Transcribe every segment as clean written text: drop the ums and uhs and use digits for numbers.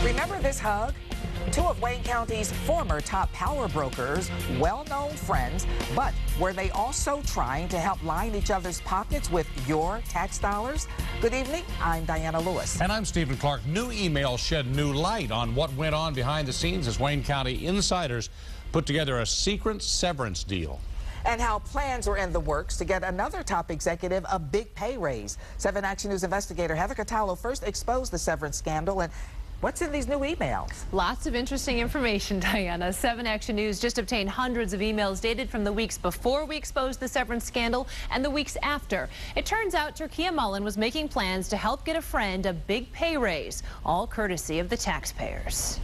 Remember this hug? Two of Wayne County's former top power brokers, well-known friends, but were they also trying to help line each other's pockets with your tax dollars? Good evening, I'm Diana Lewis. And I'm Stephen Clark. New emails shed new light on what went on behind the scenes as Wayne County insiders put together a secret severance deal. And how plans were in the works to get another top executive a big pay raise. 7 Action News investigator Heather Catallo first exposed the severance scandal and what's in these new emails? Lots of interesting information, Diana. 7 Action News just obtained hundreds of emails dated from the weeks before we exposed the severance scandal and the weeks after. It turns out Mullin was making plans to help get a friend a big pay raise, all courtesy of the taxpayers.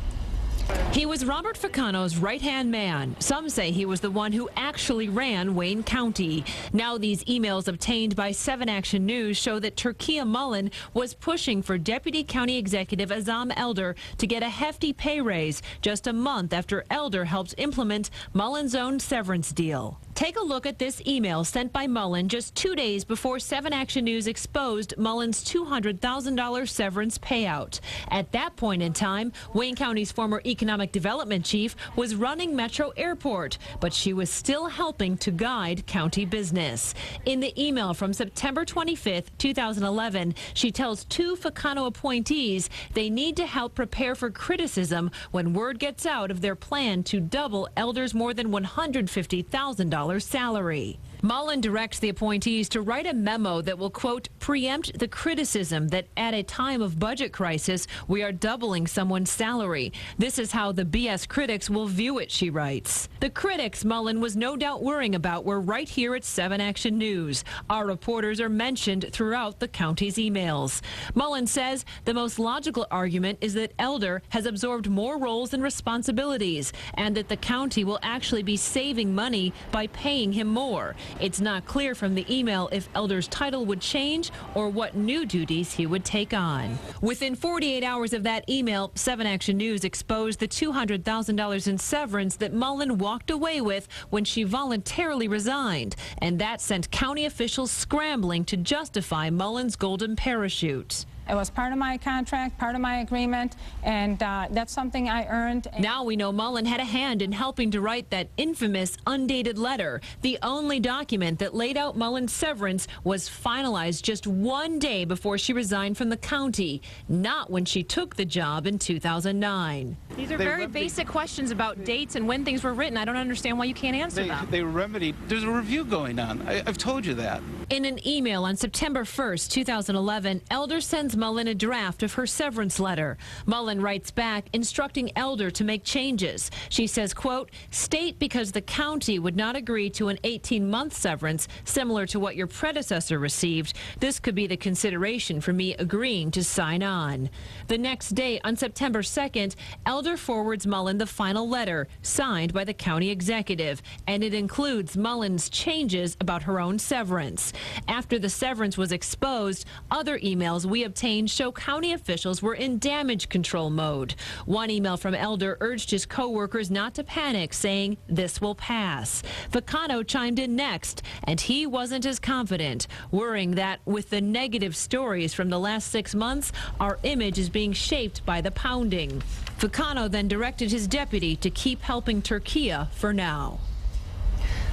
He was Robert Ficano's right-hand man. Some say he was the one who actually ran Wayne County. Now these emails obtained by 7 Action News show that Mullin was pushing for Deputy County Executive Azzam Elder to get a hefty pay raise just a month after Elder helped implement Mullin's own severance deal. Take a look at this email sent by Mullin just 2 days before 7 Action News exposed Mullin's $200,000 severance payout. At that point in time, Wayne County's former economic development chief was running Metro Airport, but she was still helping to guide county business. In the email from September 25th, 2011, she tells 2 Ficano appointees they need to help prepare for criticism when word gets out of their plan to double Elder's more than $150,000 salary. Mullin directs the appointees to write a memo that will, quote, preempt the criticism that at a time of budget crisis, we are doubling someone's salary. This is how the BS critics will view it, she writes. The critics Mullin was no doubt worrying about were right here at 7 Action News. Our reporters are mentioned throughout the county's emails. Mullin says the most logical argument is that Elder has absorbed more roles and responsibilities, and that the county will actually be saving money by paying him more. It's not clear from the email if Elder's title would change or what new duties he would take on. Within 48 hours of that email, 7 Action News exposed the $200,000 in severance that Mullin walked away with when she voluntarily resigned, and that sent county officials scrambling to justify Mullin's golden parachute. It was part of my contract, part of my agreement, and that's something I earned. Now we know Mullin had a hand in helping to write that infamous undated letter. The only document that laid out Mullin's severance was finalized just 1 day before she resigned from the county, not when she took the job in 2009. These are very basic questions about dates and when things were written. I don't understand why you can't answer them. They remedied. There's a review going on. I've told you that. In an email on September 1st, 2011, Elder sends Mullin a draft of her severance letter. Mullin writes back instructing Elder to make changes. She says, quote, state because the county would not agree to an 18-month severance similar to what your predecessor received. This could be the consideration for me agreeing to sign on. The next day, on September 2nd, Elder forwards Mullin the final letter signed by the county executive, and it includes Mullin's changes about her own severance. After the severance was exposed, other emails we obtained show county officials were in damage control mode. One email from Elder urged his co-workers not to panic, saying this will pass. Ficano chimed in next, and he wasn't as confident, worrying that with the negative stories from the last 6 months, our image is being shaped by the pounding. Ficano then directed his deputy to keep helping Turquia for now.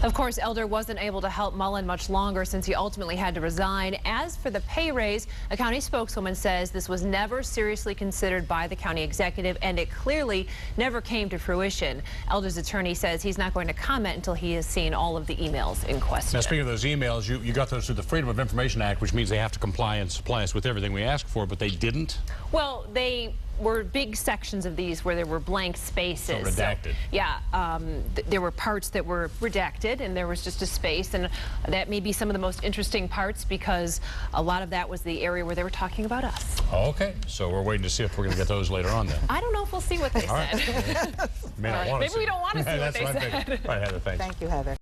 Of course, Elder wasn't able to help Mullin much longer since he ultimately had to resign. As for the pay raise, a county spokeswoman says this was never seriously considered by the county executive, and it clearly never came to fruition. Elder's attorney says he's not going to comment until he has seen all of the emails in question. Now, speaking of those emails, you got those through the Freedom of Information Act, which means they have to comply and supply us with everything we ask for, but they didn't? Well, they were big sections of these where there were blank spaces. So redacted. There were parts that were redacted and there was just a space, and that may be some of the most interesting parts because a lot of that was the area where they were talking about us. Okay, so we're waiting to see if we're going to get those later on then. I don't know if we'll see what they said. Right. Maybe we don't want to see what they said. All right, Heather, thanks. Thank you, Heather.